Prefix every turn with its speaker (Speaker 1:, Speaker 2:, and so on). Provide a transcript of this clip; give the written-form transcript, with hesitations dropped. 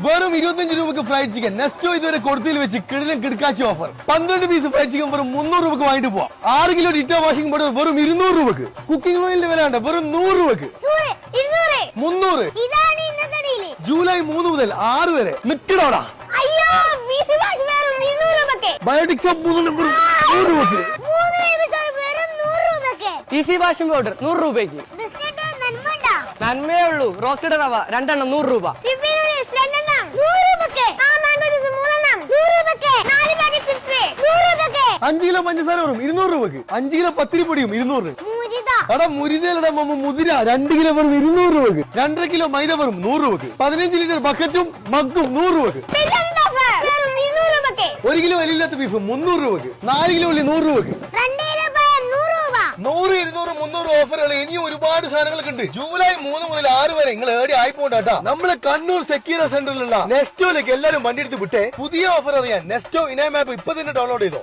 Speaker 1: വെറും 25 രൂപക്ക് fried chicken Nesto ഇതുവരെ കൊടുത്തിൽ വെച്ച് കിടിലം കിടക്കാച്ചി ഓഫർ. 12 പീസ് ഫ്രൈഡ് ചിക്കൻ വെറും 300 രൂപക്ക് വാങ്ങിട്ട് പോവാം. 6 കിലോ ഡിറ്റോ വാഷിംഗ് പൗഡർ വെറും 200 രൂപക്ക്. കുക്കിംഗ് ഓയിലിന്റെ വില ഉണ്ട് വെറും 100 രൂപക്ക്. 300. ജൂലൈ 3 മുതൽ 6 വരെ നിക്കടോടാ. ബയോട്ടിക് സോപ്പ് 100 രൂപക്ക്.
Speaker 2: ഈസി വാഷിംഗ് പൗഡർ 100 രൂപയ്ക്ക്. നന്മയേ ഉള്ളൂ. റോസ്റ്റഡ് റവ 2 എണ്ണം 100 രൂപ.
Speaker 1: 5 കിലോ പഞ്ചസാര വെറും 200 രൂപക്ക്. 5 കിലോ പത്തിരിപ്പൊടിയും 200. എടാ മുരിതയുടെ മുതിര 2 കിലോ വെറും 200 രൂപക്ക്. 2.5 കിലോ മൈദ വെറും 100 രൂപക്ക്. 15 ലിറ്റർ ബക്കറ്റും മഗ്ഗും 100 രൂപക്ക്. 1 കിലോ എല്ലില്ലാത്ത ബീഫ് 300 രൂപക്ക്. 4 കിലോ ഉള്ളി 100 രൂപക്ക്. 100, 200, 300 ഓഫറുകൾ ഇനിയും ഒരുപാട് സാധനങ്ങളൊക്കെ ഉണ്ട്. ജൂലൈ 3 മുതൽ 6 വരെ നിങ്ങൾ ഏടി ആയിപ്പോണ്ടാ. നമ്മള് കണ്ണൂർ സെക്യൂര സെന്ററിലുള്ള നെസ്റ്റോയിലേക്ക് എല്ലാരും വണ്ടി എടുത്ത് വിട്ടേ. പുതിയ ഓഫർ അറിയാൻ നെസ്റ്റോ ഇനാം ആപ്പ് ഇപ്പൊ തന്നെ ഡൗൺലോഡ് ചെയ്തോ.